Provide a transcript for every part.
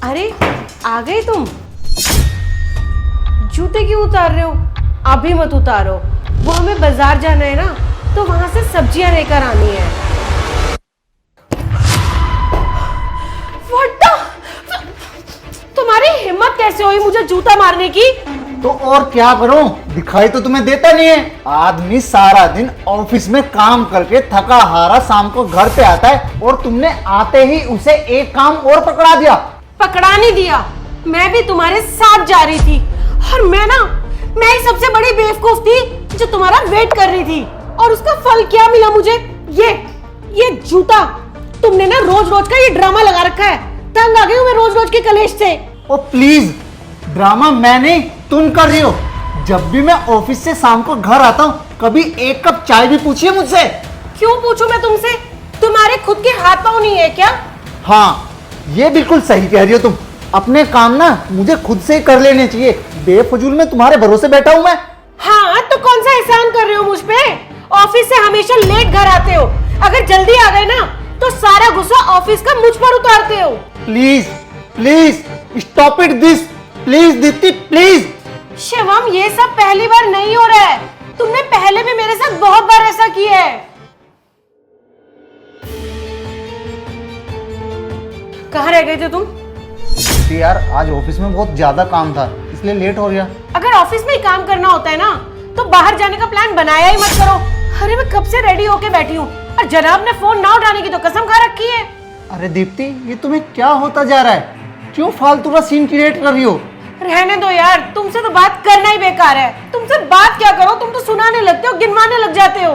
अरे आ गई तुम। जूते क्यों उतार रहे हो? अभी मत उतारो, वो हमें बाजार जाना है ना, तो वहां से सब्जियां लेकर आनी है। What the? तुम्हारी हिम्मत कैसे हुई मुझे जूता मारने की? तो और क्या करूं, दिखाई तो तुम्हें देता नहीं है। आदमी सारा दिन ऑफिस में काम करके थका हारा शाम को घर पे आता है और तुमने आते ही उसे एक काम और पकड़ा दिया। पकड़ा नहीं दिया, मैं भी तुम्हारे साथ जा रही थी और मैं ही सबसे बड़ी बेवकूफ थी जो तुम्हारा वेट कर रही थी। और उसका फल क्या मिला मुझे? ये जूता। तुमने ना रोज रोज का ये ड्रामा लगा रखा है। तंग आ गई हूं मैं रोज रोज के कलेश से। ओ प्लीज, ड्रामा मैं नहीं तुम कर रही हो। जब भी मैं ऑफिस से शाम को घर आता हूँ कभी एक कप चाय भी पूछिए मुझसे। क्यों पूछूं मैं तुमसे? तुम्हारे खुद के हाथ पांव नहीं है क्या? हाँ, ये बिल्कुल सही कह रही हो तुम। अपने काम ना मुझे खुद से ही कर लेने चाहिए। बेफजूल में तुम्हारे भरोसे बैठा हूं मैं। हाँ, तो कौन सा एहसान कर रहे हो मुझ पे? ऑफिस से हमेशा लेट घर आते हो। अगर जल्दी आ गए ना तो सारा गुस्सा ऑफिस का मुझ पर उतारते हो। Please please stop it this, please Deepti please. Shivam, ये सब पहली बार नहीं हो रहा है। तुमने पहले भी मेरे साथ बहुत बार ऐसा किया है। कहाँ रह गए थे तुम? यार आज ऑफिस में बहुत ज्यादा काम था इसलिए लेट हो गया। अगर ऑफिस में ही काम करना होता है ना तो बाहर जाने का प्लान बनाया ही मत करो। अरे मैं कब से रेडी होके बैठी हूँ और जनाब ने फोन ना उठाने की तो कसम खा रखी है। अरे दीप्ति, ये तुम्हें क्या होता जा रहा है? क्यों फालतू का सीन क्रिएट कर रही हो? रहने दो यार, तुमसे तो बात करना ही बेकार है। तुमसे बात क्या करो, तुम तो सुनाने लगते हो, गिनवाने लग जाते हो।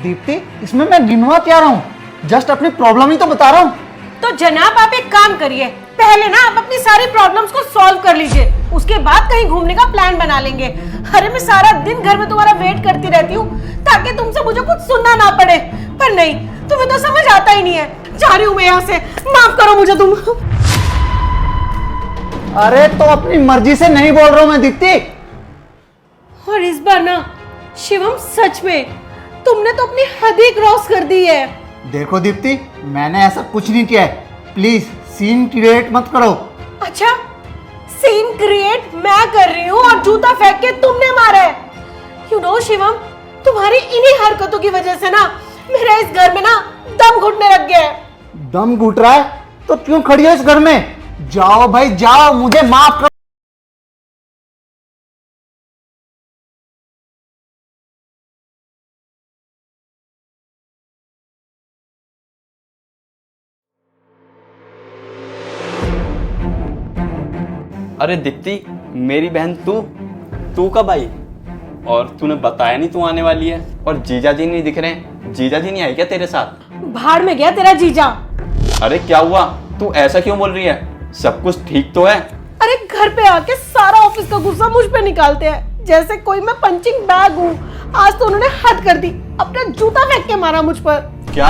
दीप्ति, इसमें मैं गिनवा क्या रहा हूँ? जस्ट अपनी प्रॉब्लम ही तो बता रहा हूँ। तो जनाब आप एक काम करिए, पहले ना आप अपनी सारी प्रॉब्लम्स को सॉल्व कर लीजिए, उसके बाद कहीं घूमने का प्लान बना लेंगे। अरे मैं सारा दिन घर में तुम्हारा वेट करती रहती हूँ ताकि तुमसे मुझे कुछ सुनना ना पड़े, पर नहीं, तुम्हें तो समझ आता ही नहीं है। जा रही हूँ मैं यहाँ से, माफ करो मुझे तुम। अरे तो अपनी मर्जी से नहीं बोल रहा हूँ मैं दीप्ति। और इस बार ना शिवम, सच में तुमने तो अपनी हद ही क्रॉस कर दी है। देखो दीप्ति, मैंने ऐसा कुछ नहीं किया है। प्लीज सीन क्रिएट मत करो। अच्छा, सीन क्रिएट मैं कर रही हूँ और जूता फेंक के तुमने मारा है। यू नो शिवम, तुम्हारी इन्हीं हरकतों की वजह से ना मेरा इस घर में ना दम घुटने लग गया है। दम घुट रहा है तो क्यों खड़ी हो इस घर में? जाओ भाई जाओ, मुझे माफ करो। अरे दीप्ति, मेरी बहन तू कब आई? और तूने बताया नहीं तू आने वाली है। और जीजा जी नहीं दिख रहे हैं। जीजा जी नहीं आए क्या तेरे साथ? भाड़ में गया तेरा जीजा। अरे क्या हुआ? तू ऐसा क्यों बोल रही है? सब कुछ ठीक तो है? अरे घर पे आके सारा ऑफिस का गुस्सा मुझ पे निकालते हैं जैसे कोई मैं पंचिंग बैग हूँ। आज तो उन्होंने हद कर दी, अपना जूता फेंक के मारा मुझ पर। क्या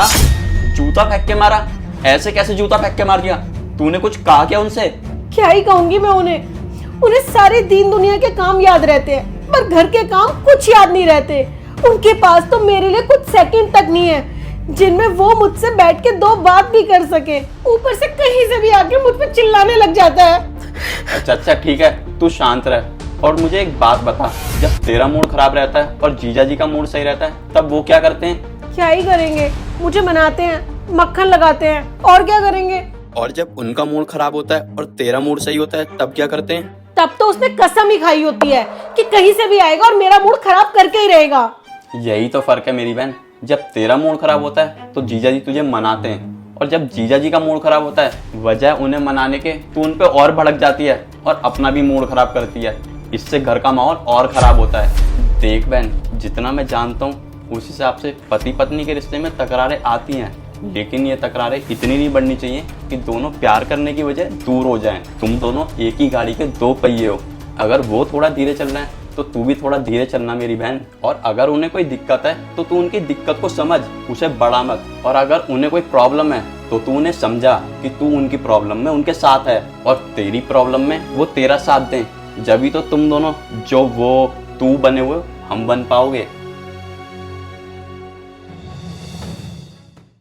जूता फेंक के मारा? ऐसे कैसे जूता फेंक के मार दिया? तूने कुछ कहा क्या उनसे? क्या ही कहूंगी मैं उन्हें सारे दीन दुनिया के काम याद रहते हैं पर घर के काम कुछ याद नहीं रहते। उनके पास तो मेरे लिए कुछ सेकंड तक नहीं है जिनमें वो मुझसे बैठ के दो बात भी कर सके। ऊपर से कहीं से भी आके मुझ पे चिल्लाने लग जाता है। अच्छा ठीक है, तू शांत रह। और मुझे एक बात बता, जब तेरा मूड खराब रहता है और जीजा जी का मूड सही रहता है तब वो क्या करते हैं? क्या ही करेंगे, मुझे मनाते हैं, मक्खन लगाते हैं, और क्या करेंगे। और जब उनका मूड खराब होता है और तेरा मूड सही होता है तब क्या करते हैं? तब तो उसने कसम ही खाई होती है कि कहीं से भी आएगा और मेरा मूड खराब करके ही रहेगा। यही तो फर्क है मेरी बहन। जब तेरा मूड खराब होता है तो जीजा जी तुझे मनाते हैं, और जब जीजा जी का मूड खराब होता है वजह उन्हें मनाने के तू उन पे और भड़क जाती है और अपना भी मूड खराब करती है। इससे घर का माहौल और खराब होता है। देख बहन, जितना मैं जानता हूँ उस हिसाब से पति पत्नी के रिश्ते में तकरारें आती हैं, लेकिन ये तकरारें इतनी नहीं बढ़नी चाहिए कि दोनों प्यार करने की वजह दूर हो जाएं। तुम दोनों एक ही गाड़ी के दो पहिए हो। अगर वो थोड़ा धीरे चल रहा है तो तू भी थोड़ा धीरे चलना मेरी बहन। और अगर उन्हें कोई दिक्कत है तो तू उनकी दिक्कत को समझ, उसे बढ़ा मत। और अगर उन्हें कोई प्रॉब्लम है तो तू उन्हें समझा कि तू उनकी प्रॉब्लम में उनके साथ है और तेरी प्रॉब्लम में वो तेरा साथ दें। जब ही तो तुम दोनों जो वो तू बने हुए हम बन पाओगे।